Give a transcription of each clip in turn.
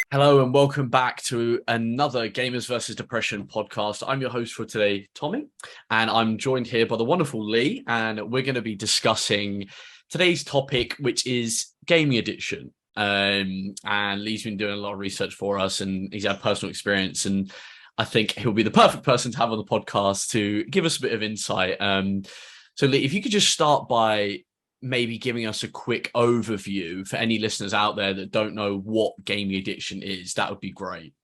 Hello and welcome back to another Gamers versus Depression podcast. I'm your host for today, Tommy, and I'm joined here by the wonderful Lee, and we're going to be discussing today's topic, which is gaming addiction. And Lee's been doing a lot of research for us, and he's had personal experience, and I think he'll be the perfect person to have on the podcast to give us a bit of insight. So Lee, if you could just start by maybe giving us a quick overview for any listeners out there that don't know what gaming addiction is, that would be great.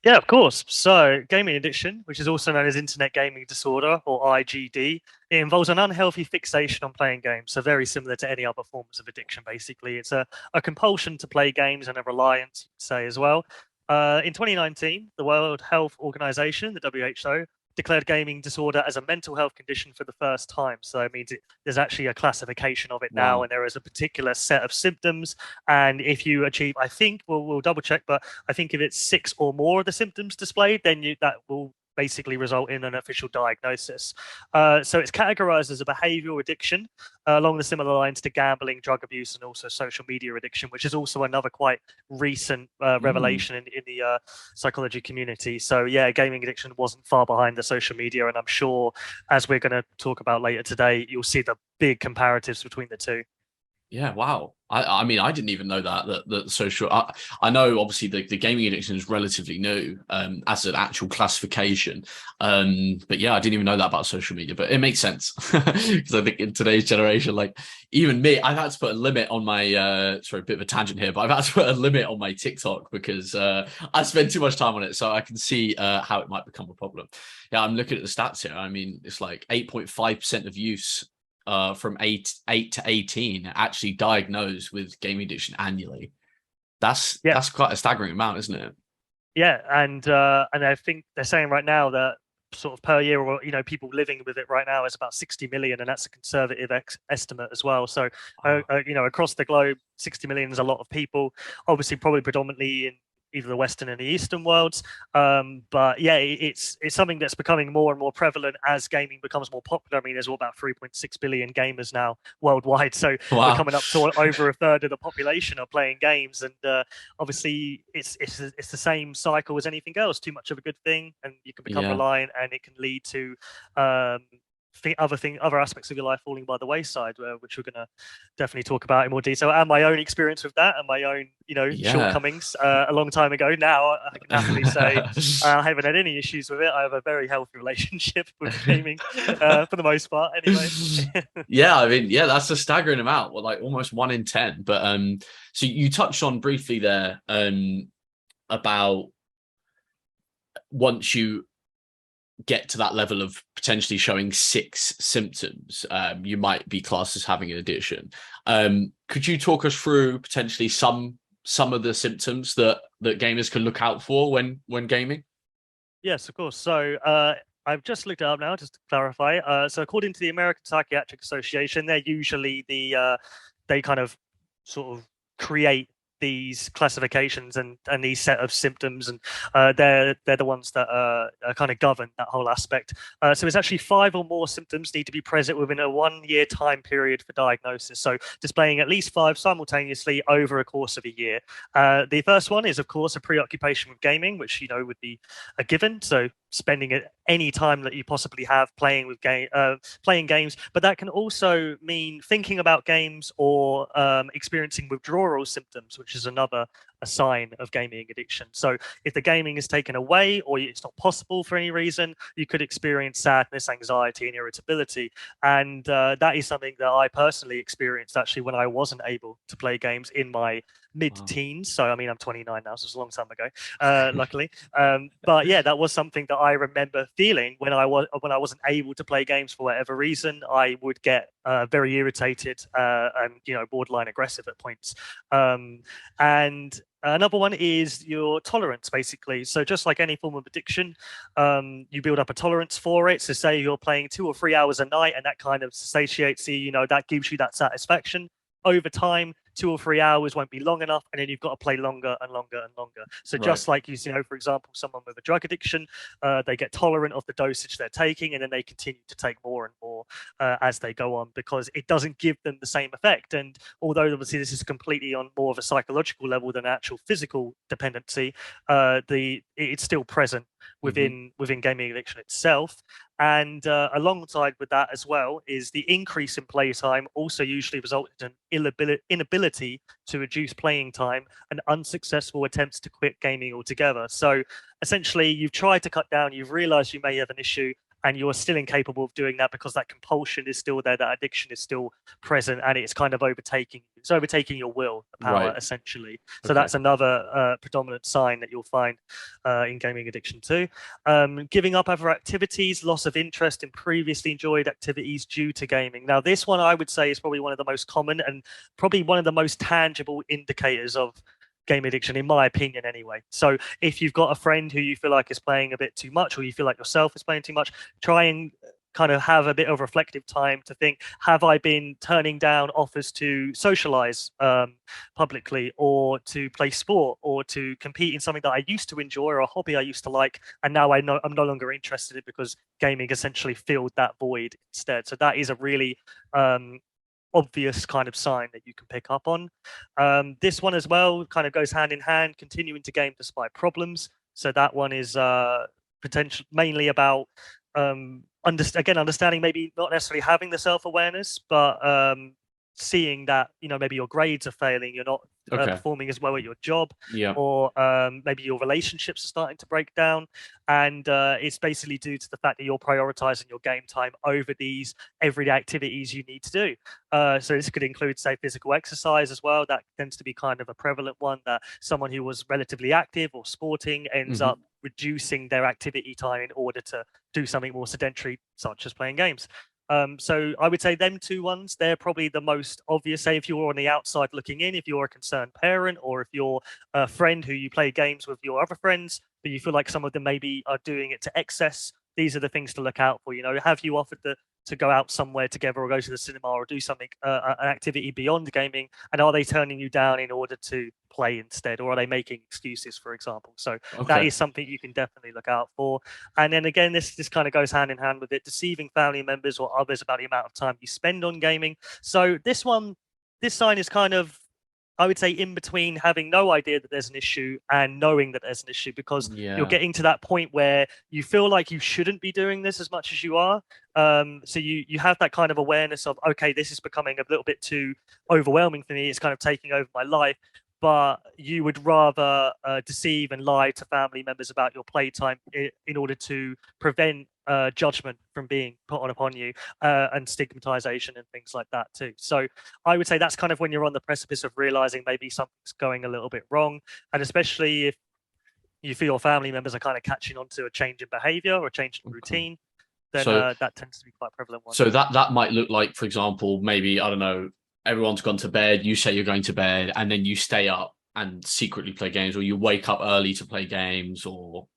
Yeah, of course. So, gaming addiction, which is also known as internet gaming disorder or IGD, it involves an unhealthy fixation on playing games. So, very similar to any other forms of addiction, basically. It's a compulsion to play games and a reliance, you'd say, as well. In 2019, the World Health Organization, the WHO, declared gaming disorder as a mental health condition for the first time. So it means there's actually a classification of it now, Wow. and there is a particular set of symptoms. And if you achieve, I think we'll double check, but I think if it's six or more of the symptoms displayed, then that will basically result in an official diagnosis. So it's categorized as a behavioral addiction along the similar lines to gambling, drug abuse, and also social media addiction, which is also another quite recent Mm. revelation in the psychology community. So yeah, gaming addiction wasn't far behind the social media, and I'm sure as we're going to talk about later today, you'll see the big comparatives between the two. Yeah, wow. I mean, I didn't even know that social. I know obviously the gaming addiction is relatively new as an actual classification. But yeah, I didn't even know that about social media. But it makes sense because I think in today's generation, like even me, I've had to put a limit on my. Sorry, a bit of a tangent here, but I've had to put a limit on my TikTok because I spend too much time on it, so I can see how it might become a problem. Yeah, I'm looking at the stats here. I mean, it's like 8.5% of use from eight to 18 actually diagnosed with gaming addiction annually. Yeah, That's quite a staggering amount, isn't it? yeah, and I think they're saying right now that sort of per year, or people living with it right now is about 60 million, and that's a conservative estimate as well. So Wow. across the globe, 60 million is a lot of people. Obviously, probably predominantly in either the Western and the Eastern worlds. But yeah, it's something that's becoming more and more prevalent as gaming becomes more popular. I mean, there's about 3.6 billion gamers now worldwide, so we're Wow. coming up to over a third of the population are playing games, and obviously it's the same cycle as anything else. Too much of a good thing, and you can become Yeah. reliant, and it can lead to um, other aspects of your life falling by the wayside, which we're going to definitely talk about in more detail, and my own experience with that, and my own Yeah. shortcomings a long time ago. Now I can happily say I haven't had any issues with it. I have a very healthy relationship with gaming for the most part, anyway. Yeah, I mean, yeah, that's a staggering amount. Well, like almost one in 10. But so you touched on briefly there about once you get to that level of potentially showing six symptoms, you might be classed as having an addiction. Could you talk us through potentially some of the symptoms that gamers can look out for when gaming? Yes, of course. So I've just looked it up now, just to clarify. So according to the American Psychiatric Association, they're usually they kind of sort of create these classifications and these set of symptoms, and they're the ones that kind of govern that whole aspect. So it's actually five or more symptoms need to be present within a 1 year time period for diagnosis. So displaying at least five simultaneously over a course of a year. The first one is, of course, a preoccupation with gaming, which would be a given. So spending any time that you possibly have playing games, but that can also mean thinking about games or experiencing withdrawal symptoms, which is another a sign of gaming addiction. So if the gaming is taken away or it's not possible for any reason, you could experience sadness, anxiety, and irritability. And that is something that I personally experienced actually when I wasn't able to play games in my Wow. mid-teens. So I mean, I'm 29 now, so it's a long time ago, luckily. But yeah, that was something that I remember feeling when I wasn't able to play games for whatever reason. I would get very irritated and borderline aggressive at points. And another one is your tolerance, basically. So just like any form of addiction, you build up a tolerance for it. So say you're playing 2 or 3 hours a night, and that kind of satiates you. That gives you that satisfaction. Over time, 2 or 3 hours won't be long enough, and then you've got to play longer and longer and longer. So just like you know, for example, someone with a drug addiction, they get tolerant of the dosage they're taking, and then they continue to take more and more as they go on, because it doesn't give them the same effect. And although obviously this is completely on more of a psychological level than actual physical dependency, it's still present within gaming addiction itself. And alongside with that as well is the increase in playtime also usually resulted in inability to reduce playing time and unsuccessful attempts to quit gaming altogether. So essentially, you've tried to cut down, you've realized you may have an issue, and you're still incapable of doing that because that compulsion is still there, that addiction is still present, and it's kind of overtaking your will, the power, essentially. So that's another predominant sign that you'll find in gaming addiction too. Giving up other activities, loss of interest in previously enjoyed activities due to gaming. Now, this one I would say is probably one of the most common and probably one of the most tangible indicators of game addiction, in my opinion anyway. So if you've got a friend who you feel like is playing a bit too much, or you feel like yourself is playing too much, try and kind of have a bit of reflective time to think, have I been turning down offers to socialize publicly, or to play sport, or to compete in something that I used to enjoy, or a hobby I used to like, and now I'm no longer interested in it because gaming essentially filled that void instead. So that is a really obvious kind of sign that you can pick up on. This one as well kind of goes hand in hand, continuing to game despite problems. So that one is potential mainly about understanding, maybe not necessarily having the self-awareness, but seeing that, you know, maybe your grades are failing, you're not performing as well at your job, or maybe your relationships are starting to break down, and it's basically due to the fact that you're prioritizing your game time over these everyday activities you need to do. So this could include, say, physical exercise as well. That tends to be kind of a prevalent one, that someone who was relatively active or sporting ends up reducing their activity time in order to do something more sedentary, such as playing games. So I would say them two ones, they're probably the most obvious. Say if you're on the outside looking in, if you're a concerned parent, or if you're a friend who you play games with your other friends, but you feel like some of them maybe are doing it to excess, these are the things to look out for. You know, have you offered to go out somewhere together, or go to the cinema, or do something, an activity beyond gaming, and are they turning you down in order to play instead, or are they making excuses, for example? So that is something you can definitely look out for. And then again, this kind of goes hand in hand with it, deceiving family members or others about the amount of time you spend on gaming. So this sign is kind of, I would say, in between having no idea that there's an issue and knowing that there's an issue, because you're getting to that point where you feel like you shouldn't be doing this as much as you are. So you have that kind of awareness of, okay, this is becoming a little bit too overwhelming for me. It's kind of taking over my life. But you would rather deceive and lie to family members about your playtime in order to prevent judgment from being put on upon you, and stigmatization and things like that too. So I would say that's kind of when you're on the precipice of realizing maybe something's going a little bit wrong, and especially if you feel your family members are kind of catching on to a change in behavior or a change in routine, then that tends to be quite a prevalent one. So that might look like, for example, maybe, I don't know, everyone's gone to bed, you say you're going to bed, and then you stay up and secretly play games, or you wake up early to play games, or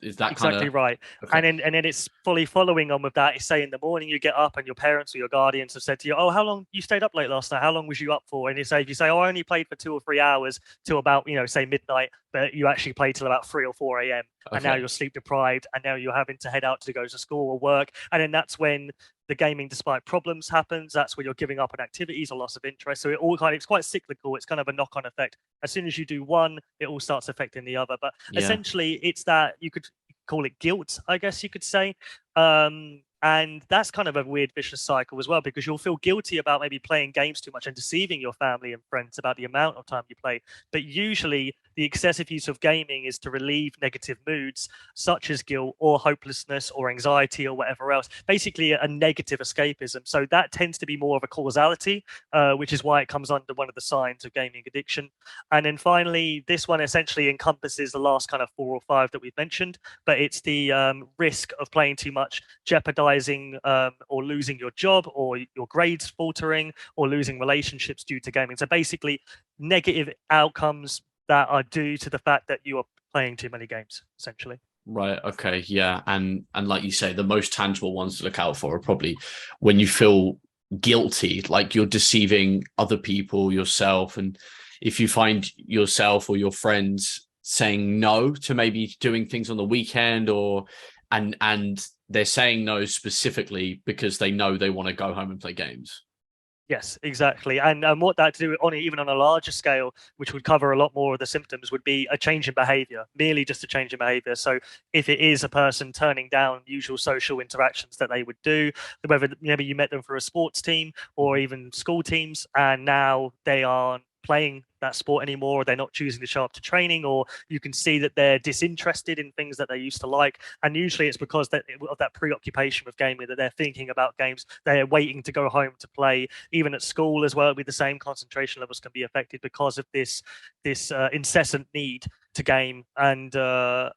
is that exactly right? And then it's fully following on with that. It's say in the morning you get up and your parents or your guardians have said to you, oh, how long you stayed up late last night? How long was you up for? And if you say, oh, I only played for 2 or 3 hours till about, you know, say midnight, but you actually played till about 3 or 4 a.m. And now you're sleep deprived, and now you're having to head out to go to school or work. And then that's when the gaming despite problems happens. That's where you're giving up on activities or loss of interest. So it's quite cyclical. It's kind of a knock-on effect. As soon as you do one, it all starts affecting the other. But essentially, it's that you could call it guilt, I guess you could say. And that's kind of a weird vicious cycle as well, because you'll feel guilty about maybe playing games too much and deceiving your family and friends about the amount of time you play. But usually the excessive use of gaming is to relieve negative moods such as guilt or hopelessness or anxiety or whatever else, basically a negative escapism. So that tends to be more of a causality, which is why it comes under one of the signs of gaming addiction. And then finally, this one essentially encompasses the last kind of 4 or 5 that we've mentioned, but it's the risk of playing too much, jeopardizing or losing your job, or your grades faltering, or losing relationships due to gaming. So basically negative outcomes that are due to the fact that you are playing too many games, essentially. Right. Okay. Yeah. And like you say, the most tangible ones to look out for are probably when you feel guilty, like you're deceiving other people, yourself. And if you find yourself or your friends saying no to maybe doing things on the weekend, or and they're saying no specifically because they know they want to go home and play games. Yes, exactly. And what that to do on even on a larger scale, which would cover a lot more of the symptoms, would be a change in behavior, merely just a change in behavior. So if it is a person turning down usual social interactions that they would do, whether maybe you met them for a sports team or even school teams, and now they aren't playing that sport anymore, or they're not choosing to show up to training, or you can see that they're disinterested in things that they used to like. And usually it's because of that preoccupation with gaming, that they're thinking about games, they're waiting to go home to play. Even at school as well, with the same concentration levels can be affected because of this incessant need to game, and a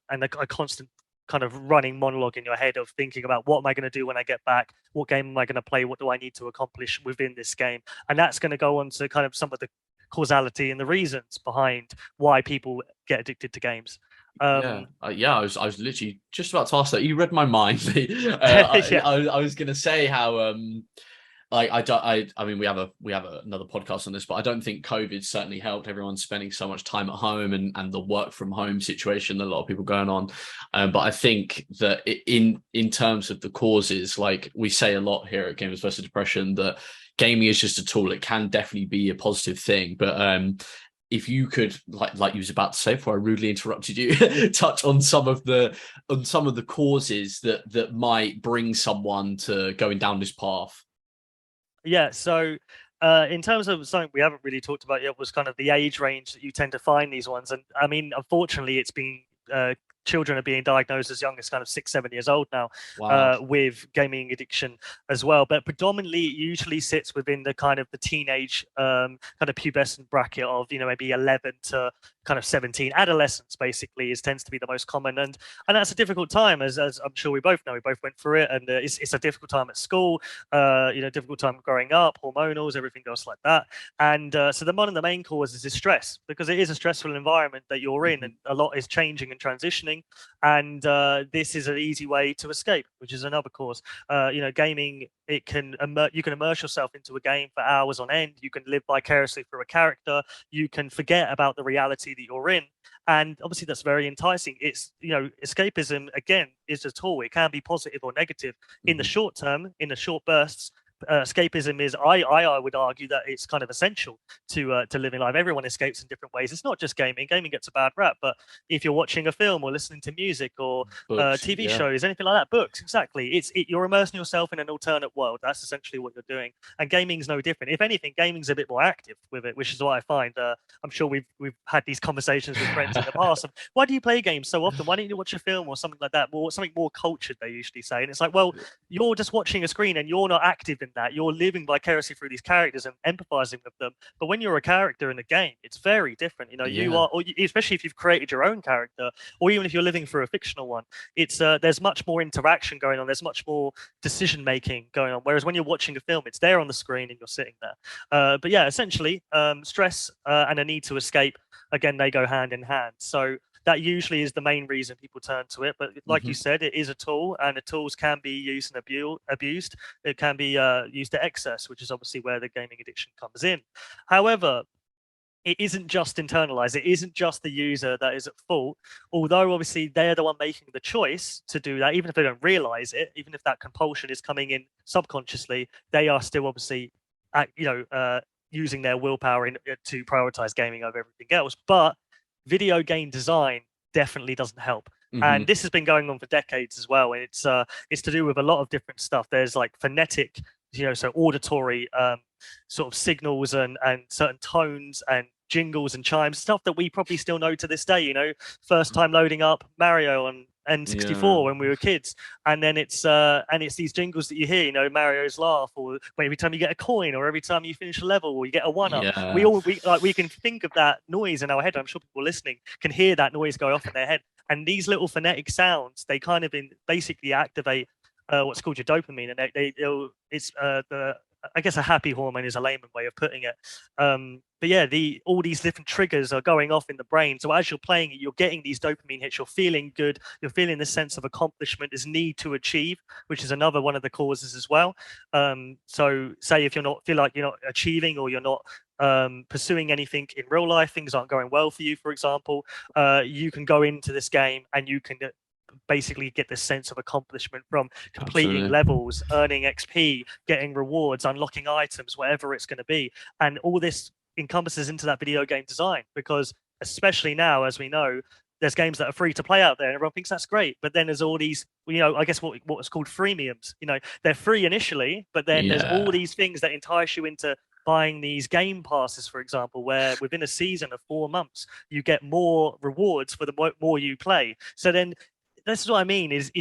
constant kind of running monologue in your head of thinking about what am I going to do when I get back, what game am I going to play, what do I need to accomplish within this game. And that's going to go on to kind of some of the causality and the reasons behind why people get addicted to games. Yeah. I was literally just about to ask that. You read my mind. Yeah. I was going to say how I don't. I mean, we have another podcast on this, but I don't think COVID certainly helped. Everyone spending so much time at home, and the work from home situation that a lot of people going on. But I think that in terms of the causes, like we say a lot here at Gamers versus Depression, that gaming is just a tool. It can definitely be a positive thing, but if you could, like you was about to say before I rudely interrupted you, touch on some of the causes that might bring someone to going down this path. Yeah, so in terms of something we haven't really talked about yet was kind of the age range that you tend to find these ones. And I mean, unfortunately, it's been children are being diagnosed as young as kind of 6, 7 years old now Wow. with gaming addiction as well. But predominantly, it usually sits within the kind of the teenage kind of pubescent bracket of maybe 11 to kind of 17. Adolescence basically tends to be the most common, and that's a difficult time, as I'm sure we both know. We both went through it, and it's a difficult time at school. Difficult time growing up, hormonals, everything else like that. And so the main cause is stress, because it is a stressful environment that you're in, and a lot is changing and transitioning. And this is an easy way to escape, which is another cause. Gaming, you can immerse yourself into a game for hours on end. You can live vicariously through a character. You can forget about the reality that you're in. And obviously that's very enticing. It's, escapism again is a tool. It can be positive or negative. In the short term, in the short bursts, escapism is, I would argue that it's kind of essential to living life. Everyone escapes in different ways. It's not just gaming. Gaming gets a bad rap, but if you're watching a film or listening to music or Books, TV yeah. shows, anything like that, books, exactly. You're immersing yourself in an alternate world. That's essentially what you're doing. And gaming's no different. If anything, gaming's a bit more active with it, which is what I find. I'm sure we've had these conversations with friends in the past. Of, why do you play games so often? Why don't you watch a film or something like that? More something more cultured, they usually say. And it's like, well, you're just watching a screen and you're not active in that. You're living vicariously through these characters and empathizing with them. But when you're a character in a game, it's very different. You Yeah. are, especially if you've created your own character, or even if you're living through a fictional one. It's there's much more interaction going on. There's much more decision making going on. Whereas when you're watching a film, it's there on the screen and you're sitting there. But yeah, essentially, stress and a need to escape, again, they go hand in hand. So that usually is the main reason people turn to it. But like you said, it is a tool, and the tools can be used and abused. It can be used to excess, which is obviously where the gaming addiction comes in. However, it isn't just internalized. It isn't just the user that is at fault, although obviously they're the one making the choice to do that. Even if they don't realize it, even if that compulsion is coming in subconsciously, they are still obviously using their willpower to prioritize gaming over everything else. But video game design definitely doesn't help. And this has been going on for decades as well. And it's to do with a lot of different stuff. There's like phonetic, so auditory sort of signals and certain tones and jingles and chimes, stuff that we probably still know to this day. First time loading up Mario on N64 when we were kids, and then it's these jingles that you hear, Mario's laugh, or every time you get a coin, or every time you finish a level, or you get a one-up. Yeah. We can think of that noise in our head. I'm sure people listening can hear that noise go off in their head, and these little phonetic sounds, they kind of basically activate what's called your dopamine, and it's I guess a happy hormone is a layman way of putting it. but yeah, all these different triggers are going off in the brain. So as you're playing it, you're getting these dopamine hits. You're feeling good. You're feeling this sense of accomplishment, this need to achieve, which is another one of the causes as well. So say if you're not feel like you're not achieving, or you're not pursuing anything in real life, things aren't going well for you, for example, you can go into this game and you can basically get this sense of accomplishment from completing Absolutely. levels, earning XP, getting rewards, unlocking items, whatever it's going to be. And all this encompasses into that video game design, because especially now, as we know, there's games that are free to play out there and everyone thinks that's great, but then there's all these, I guess what's called freemiums. They're free initially, but then there's all these things that entice you into buying these game passes, for example, where within a season of 4 months you get more rewards for the more you play. So then this is what I mean is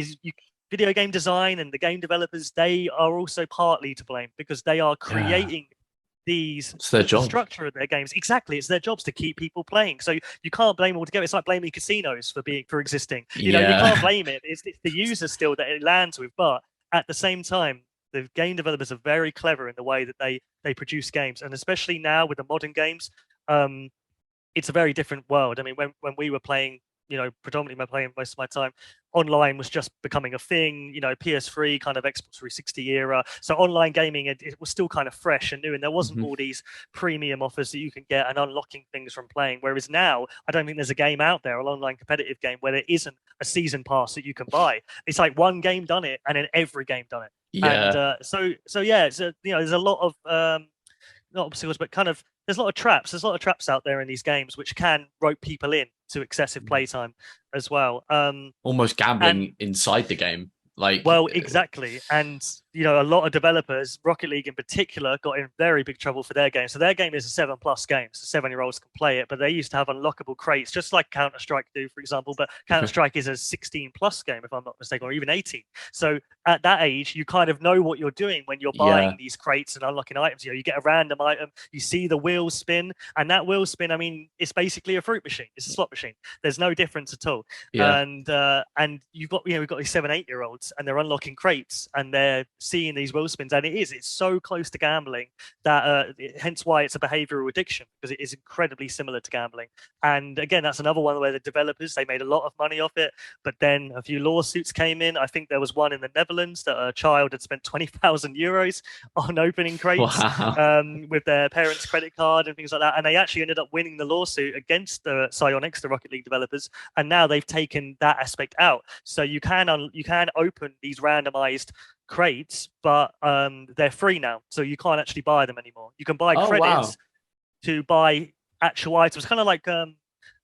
video game design and the game developers, they are also partly to blame, because they are creating these It's their job. structure of their games. Exactly, it's their jobs to keep people playing. So you can't blame them altogether. It's like blaming casinos for existing. You can't blame it. It's the user still that it lands with. But at the same time, the game developers are very clever in the way that they produce games, and especially now with the modern games, it's a very different world. I mean, when we were playing, predominantly playing most of my time, online was just becoming a thing, PS3 kind of Xbox 360 era. So online gaming, it was still kind of fresh and new, and there wasn't all these premium offers that you can get and unlocking things from playing. Whereas now, I don't think there's a game out there, an online competitive game, where there isn't a season pass that you can buy. It's like one game done it, and then every game done it. Yeah. And so yeah, it's there's a lot of not obstacles, but kind of there's a lot of traps. There's a lot of traps out there in these games which can rope people in to excessive playtime as well. Almost gambling inside the game. Well, exactly. And, a lot of developers, Rocket League in particular, got in very big trouble for their game. So their game is a 7+ game, so 7-year-olds can play it. But they used to have unlockable crates, just like Counter-Strike do, for example. But Counter-Strike is a 16+ game, if I'm not mistaken, or even 18. So at that age, you kind of know what you're doing when you're buying these crates and unlocking items. You get a random item, you see the wheel spin, and that wheel spin, I mean, it's basically a fruit machine. It's a slot machine. There's no difference at all. And you've got, we've got these 7-8-year-olds, and they're unlocking crates and they're seeing these wheel spins, and it's so close to gambling that hence why it's a behavioral addiction, because it is incredibly similar to gambling. And again, that's another one where the developers, they made a lot of money off it, but then a few lawsuits came in. I think there was one in the Netherlands that a child had spent 20,000 euros on opening crates with their parents' credit card and things like that, and they actually ended up winning the lawsuit against the Psyonix, the Rocket League developers, and now they've taken that aspect out. So you can open these randomized crates, but they're free now, so you can't actually buy them anymore. You can buy credits to buy actual items, kind of like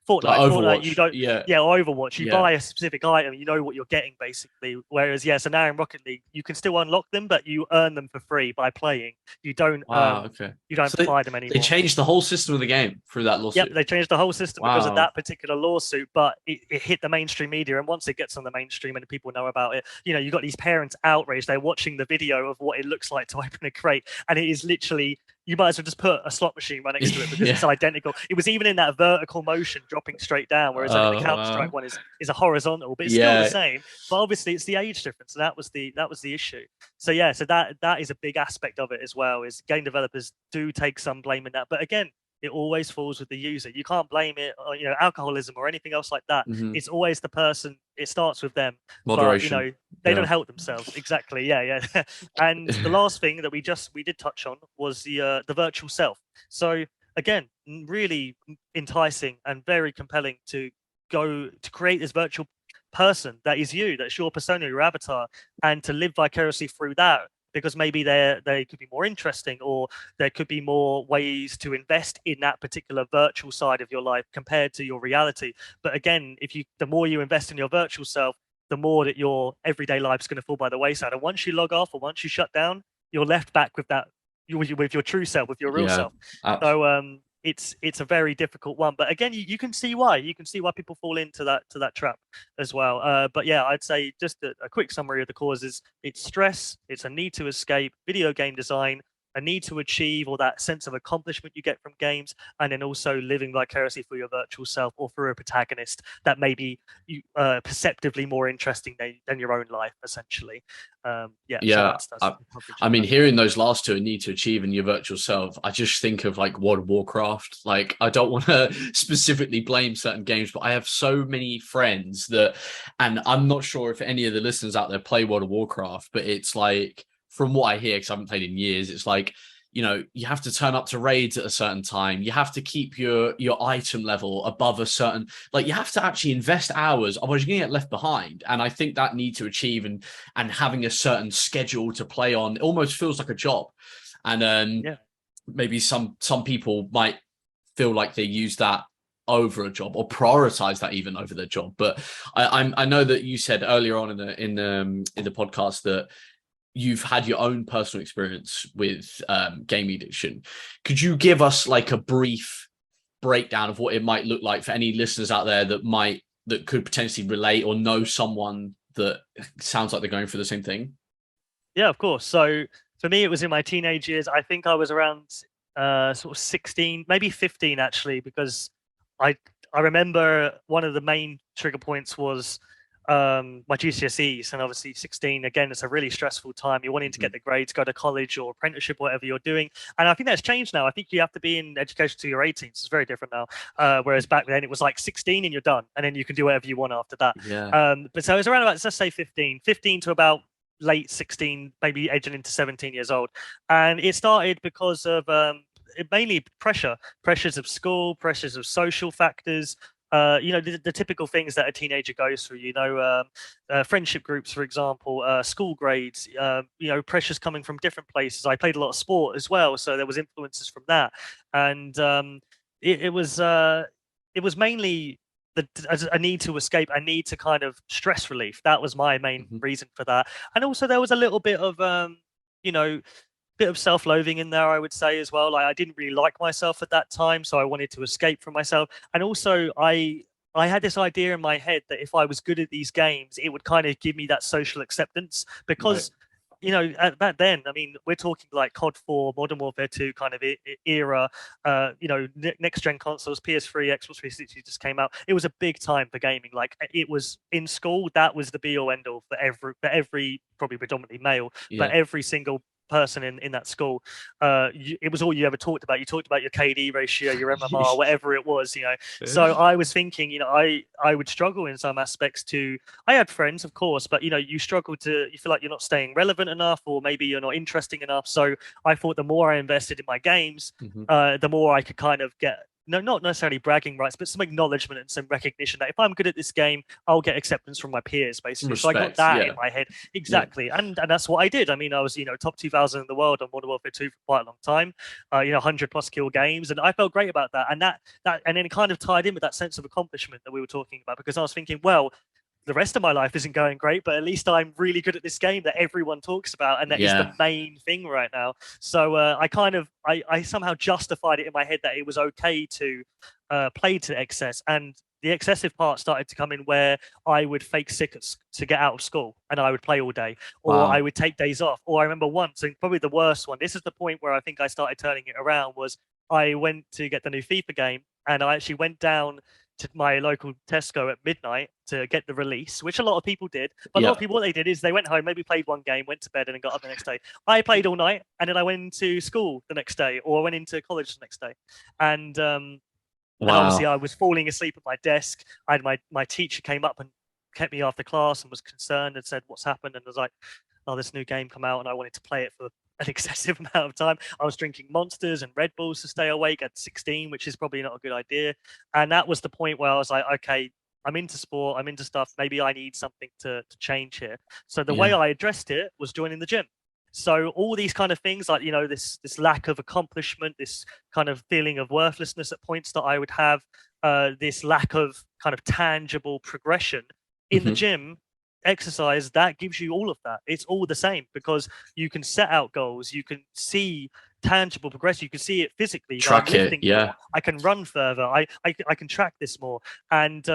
Fortnite. Like Overwatch. Fortnite, you don't, Overwatch. You buy a specific item, you know what you're getting basically. Whereas, so now in Rocket League, you can still unlock them, but you earn them for free by playing. You don't. You don't buy them anymore. They changed the whole system of the game through that lawsuit. Yep, they changed the whole system because of that particular lawsuit. But it hit the mainstream media, and once it gets on the mainstream and people know about it, you got these parents outraged. They're watching the video of what it looks like to open a crate, and it is literally, you might as well just put a slot machine right next to it, because it's identical. It was even in that vertical motion, dropping straight down, whereas the Counter-Strike one is a horizontal, but it's still the same. But obviously, it's the age difference, and that was the issue. So so that is a big aspect of it as well. Is game developers do take some blame in that, but again, it always falls with the user. You can't blame it on alcoholism or anything else like that. It's always the person. It starts with them. Moderation. But they don't help themselves. Exactly. Yeah. And the last thing that we did touch on was the virtual self. So again, really enticing and very compelling to create this virtual person that is you, that's your persona, your avatar, and to live vicariously through that, because maybe they could be more interesting, or there could be more ways to invest in that particular virtual side of your life compared to your reality. But again, the more you invest in your virtual self, the more that your everyday life is going to fall by the wayside. And once you log off or once you shut down, you're left back with that, with your true self, with your real self. So it's a very difficult one, but again, you can see why people fall into that trap as well. But yeah, I'd say just a quick summary of the causes: it's stress, it's a need to escape, video game design, a need to achieve, or that sense of accomplishment you get from games, and then also living vicariously through your virtual self or through a protagonist that may be perceptively more interesting than your own life, essentially. So Yeah, that's the coverage I of mean, that. hearing those last two, a need to achieve in your virtual self, I just think of like World of Warcraft. Like, I don't want to specifically blame certain games, but I have so many friends that, and I'm not sure if any of the listeners out there play World of Warcraft, but it's like, from what I hear, because I haven't played in years, it's like, you have to turn up to raids at a certain time. You have to keep your item level above a certain, like, you have to actually invest hours, otherwise you're gonna get left behind. And I think that need to achieve and having a certain schedule to play on, it almost feels like a job. And maybe some people might feel like they use that over a job or prioritize that even over their job. But I know that you said earlier on in the podcast that you've had your own personal experience with gaming addiction. Could you give us like a brief breakdown of what it might look like for any listeners out there that could potentially relate or know someone that sounds like they're going through the same thing? Yeah, of course. So for me, it was in my teenage years. I think I was around sort of 16, maybe 15 actually, because I I remember one of the main trigger points was my GCSEs, and obviously 16 again, it's a really stressful time. You're wanting to get the grades, go to college or apprenticeship, whatever you're doing. And I think that's changed now. I think you have to be in education till you're 18. So it's very different now. Whereas back then it was like 16 and you're done, and then you can do whatever you want after that. But so it was around about, let's say 15 to about late 16, maybe edging into 17 years old. And it started because of mainly pressures of school, pressures of social factors, the typical things that a teenager goes through, friendship groups, for example, school grades, pressures coming from different places. I played a lot of sport as well, so there was influences from that. And it was mainly a need to escape, a need to kind of stress relief. That was my main reason for that. And also there was a little bit of, bit of self-loathing in there, I would say, as well. Like, I didn't really like myself at that time, so I wanted to escape from myself. And also I had this idea in my head that if I was good at these games, it would kind of give me that social acceptance, because back then, I mean, we're talking like COD 4, Modern Warfare 2 kind of era. Next gen consoles, PS3, Xbox 360 just came out. It was a big time for gaming. Like, it was in school, that was the be all end all for every probably predominantly male, but every single person in that school. It was all you ever talked about. You talked about your KD ratio, your MMR, whatever it was. So I was thinking, I would struggle in some aspects to. I had friends, of course, but you struggle to. You feel like you're not staying relevant enough, or maybe you're not interesting enough. So I thought the more I invested in my games, the more I could kind of get. No, not necessarily bragging rights, but some acknowledgement and some recognition that if I'm good at this game, I'll get acceptance from my peers, basically. Respect, so I got that in my head. Exactly. And that's what I did. I mean, I was, top 2000 in the world on Modern Warfare 2 for quite a long time, 100 plus kill games. And I felt great about that. And that, and then it kind of tied in with that sense of accomplishment that we were talking about, because I was thinking, well, the rest of my life isn't going great, but at least I'm really good at this game that everyone talks about, and that is the main thing right now. So I somehow justified it in my head that it was okay to play to excess, and the excessive part started to come in where I would fake sick to get out of school, and I would play all day, or I would take days off. Or I remember once, and probably the worst one, this is the point where I think I started turning it around, was I went to get the new FIFA game, and I actually went down to my local Tesco at midnight to get the release, which a lot of people did. But a lot of people, what they did is they went home, maybe played one game, went to bed, and then got up the next day. I played all night, and then I went into school the next day, or I went into college the next day. And obviously I was falling asleep at my desk. I had my teacher came up and kept me after class and was concerned and said, "What's happened?" And I was like, "Oh, this new game come out, and I wanted to play it for an excessive amount of time." I was drinking Monsters and Red Bulls to stay awake at 16, which is probably not a good idea. And that was the point where I was like, okay, I'm into sport, I'm into stuff. Maybe I need something to change here. So the way I addressed it was joining the gym. So all these kind of things, like, this lack of accomplishment, this kind of feeling of worthlessness at points that I would have, this lack of kind of tangible progression in the gym, exercise, that gives you all of that. It's all the same, because you can set out goals, you can see tangible progression, you can see it physically, track it. More. I can run further, I can track this more. And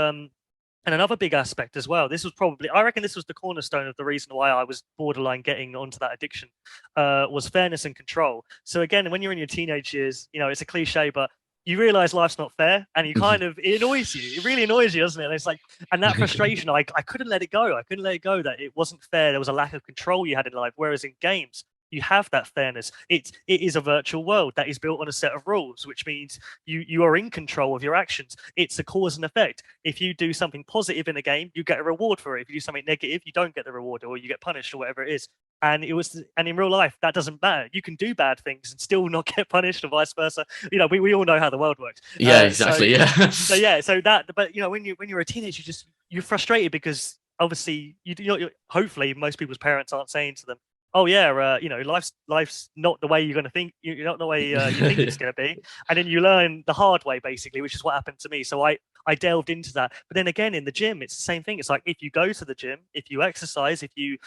And another big aspect as well, this was probably, I reckon this was the cornerstone of the reason why I was borderline getting onto that addiction, was fairness and control. So again, when you're in your teenage years, you know, it's a cliche, but you realize life's not fair, and you kind of, it annoys you. It really annoys you, doesn't it? And it's like, and that frustration, I couldn't let it go. I couldn't let it go that it wasn't fair. There was a lack of control you had in life. Whereas in games, you have that fairness. It is a virtual world that is built on a set of rules, which means you are in control of your actions. It's a cause and effect. If you do something positive in a game, you get a reward for it. If you do something negative, you don't get the reward, or you get punished, or whatever it is. And in real life, that doesn't matter. You can do bad things and still not get punished, or vice versa. You know, we all know how the world works. Yeah, exactly. But you know, when you're a teenager, you're frustrated because obviously hopefully most people's parents aren't saying to them, oh yeah, you know, life's not the way you're going to think. You're not the way you think it's going to be, and then you learn the hard way, basically, which is what happened to me. So I delved into that. But then again, in the gym, it's the same thing. It's like, if you go to the gym, if you exercise, if you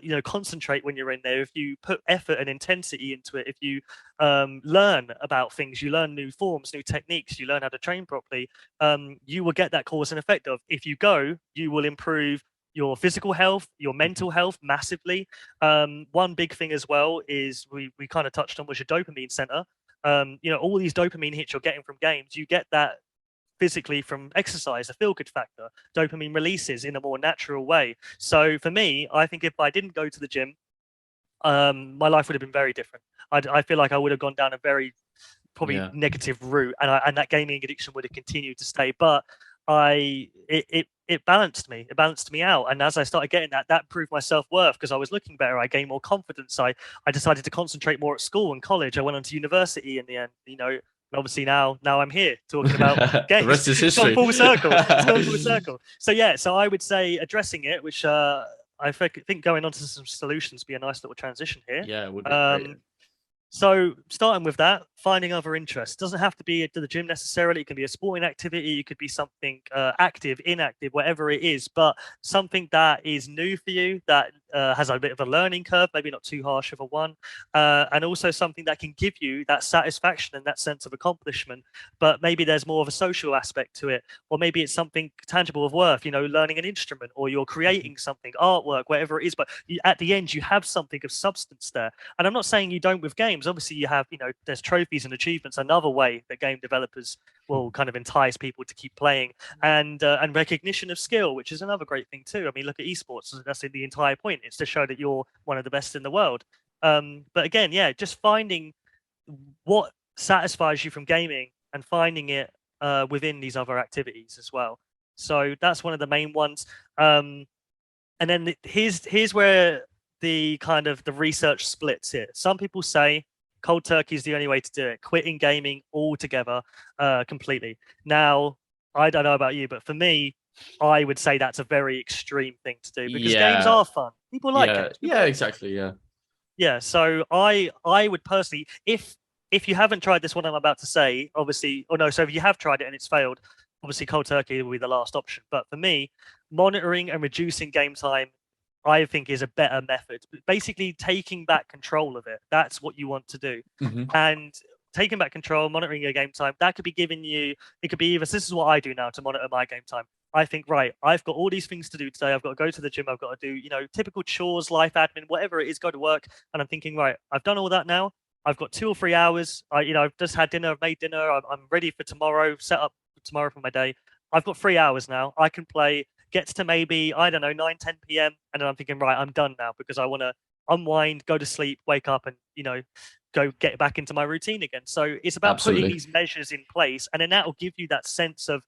you know, concentrate when you're in there, if you put effort and intensity into it, if you learn about things, you learn new forms, new techniques, you learn how to train properly, you will get that cause and effect of, if you go, you will improve your physical health, your mental health massively. One big thing as well is we kind of touched on, was your dopamine center. You know, all these dopamine hits you're getting from games, you get that physically from exercise, a feel good factor. Dopamine releases in a more natural way. So for me, I think if I didn't go to the gym, my life would have been very different. I feel like I would have gone down a very probably negative route, and that gaming addiction would have continued to stay. But it balanced me. It balanced me out. And as I started getting that proved my self-worth, because I was looking better. I gained more confidence. I decided to concentrate more at school and college. I went on to university in the end, you know. And obviously now I'm here talking about games. The rest is history. It's gone full circle. It's gone full circle. So yeah, so I would say addressing it, which I think going on to some solutions be a nice little transition here. Yeah, it would be great. So starting with that, finding other interests. Doesn't have to be to the gym necessarily. It can be a sporting activity. It could be something active, inactive, whatever it is. But something that is new for you, that has a bit of a learning curve, maybe not too harsh of a one. And also something that can give you that satisfaction and that sense of accomplishment. But maybe there's more of a social aspect to it. Or maybe it's something tangible of worth, you know, learning an instrument, or you're creating something, artwork, whatever it is. But at the end, you have something of substance there. And I'm not saying you don't with games. Obviously, you have, you know, there's trophies and achievements, another way that game developers will kind of entice people to keep playing, and recognition of skill, which is another great thing too. I mean, look at esports. That's the entire point. It's to show that you're one of the best in the world. But again, yeah, just finding what satisfies you from gaming and finding it within these other activities as well. So that's one of the main ones. And then here's where the kind of the research splits here. Some people say cold turkey is the only way to do it, quitting gaming altogether, completely. Now, I don't know about you, but for me, I would say that's a very extreme thing to do, because games are fun. People like it. Yeah, exactly. Yeah. So I would personally, if you haven't tried this one I'm about to say, obviously, so if you have tried it and it's failed, obviously cold turkey will be the last option. But for me, monitoring and reducing game time, I think, is a better method. Basically, taking back control of it. That's what you want to do. And taking back control, monitoring your game time, that could be giving you, it could be either, this is what I do now to monitor my game time. I think, right, I've got all these things to do today. I've got to go to the gym. I've got to do, you know, typical chores, life admin, whatever it is, go to work. And I'm thinking, right, I've done all that now. I've got 2 or 3 hours. I've just had dinner, I've made dinner. I'm ready for tomorrow, set up tomorrow for my day. I've got 3 hours now. I can play, gets to maybe, I don't know, 9, 10 p.m. And then I'm thinking, right, I'm done now, because I want to unwind, go to sleep, wake up, and, you know, go get back into my routine again. So it's about putting these measures in place, and then that will give you that sense of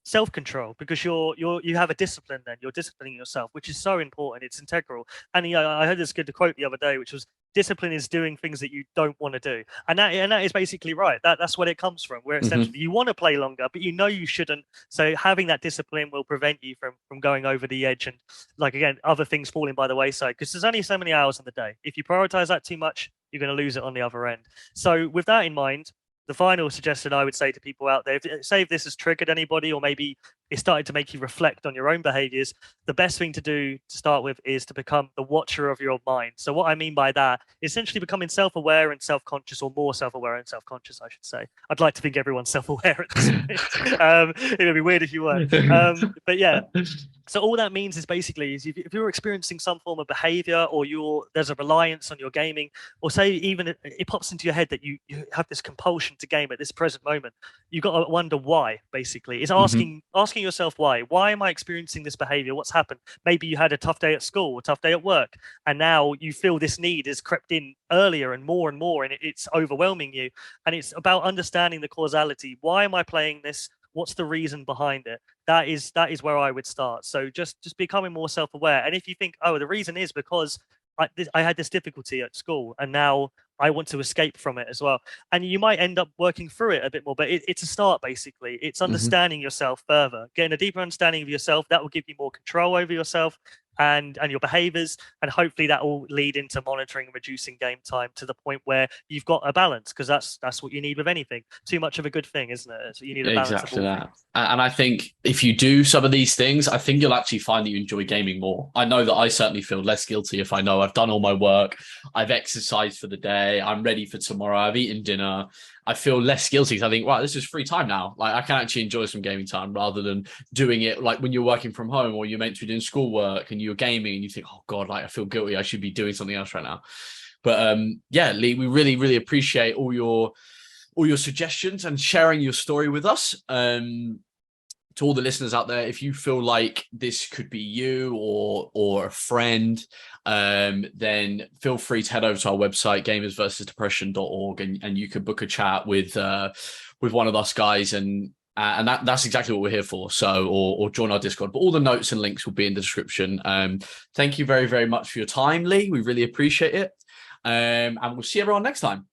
self-control, because you have a discipline. Then you're disciplining yourself, which is so important. It's integral. And I heard this good quote the other day, which was, discipline is doing things that you don't want to do. And that is basically right. That's where it comes from, where essentially you want to play longer, but you know you shouldn't. So having that discipline will prevent you from going over the edge, and, like, again, other things falling by the wayside, because there's only so many hours in the day. If you prioritize that too much, you're going to lose it on the other end. So with that in mind, the final suggestion I would say to people out there, if this has triggered anybody, or maybe it started to make you reflect on your own behaviors, the best thing to do to start with is to become the watcher of your mind. So what I mean by that is essentially becoming self-aware and self-conscious, or more self-aware and self-conscious, I should say. I'd like to think everyone's self-aware at this point. It would be weird if you weren't. But yeah, so all that means is basically is if you're experiencing some form of behavior, or there's a reliance on your gaming, or say even it pops into your head that you have this compulsion to game at this present moment, you've got to wonder why. Basically, it's asking yourself why. Why am I experiencing this behavior? What's happened? Maybe you had a tough day at school, a tough day at work, and now you feel this need has crept in earlier and more, and it's overwhelming you. And it's about understanding the causality. Why am I playing this? What's the reason behind it? That is where I would start. So just becoming more self-aware. And if you think, oh, the reason is because I had this difficulty at school, and now I want to escape from it as well. And you might end up working through it a bit more, but it's a start, basically. It's understanding yourself further, getting a deeper understanding of yourself. That will give you more control over yourself and your behaviors, and hopefully that will lead into monitoring and reducing game time to the point where you've got a balance, because that's what you need with anything. Too much of a good thing, isn't it? So you need a balance Exactly of all that. things. And I think if you do some of these things, I think you'll actually find that you enjoy gaming more. I know that I certainly feel less guilty if I know I've done all my work, I've exercised for the day, I'm ready for tomorrow, I've eaten dinner. I feel less guilty because I think, wow, this is free time now. Like, I can actually enjoy some gaming time, rather than doing it like when you're working from home, or you're meant to be doing schoolwork and you're gaming and you think, oh God, like I feel guilty, I should be doing something else right now. But yeah, Lee, we really, really appreciate all your suggestions and sharing your story with us. To all the listeners out there, if you feel like this could be you or a friend, then feel free to head over to our website, gamersversusdepression.org, and you could book a chat with one of us guys, and that's exactly what we're here for. So, or join our Discord. But all the notes and links will be in the description. Thank you very, very much for your time, Lee. We really appreciate it. And we'll see everyone next time.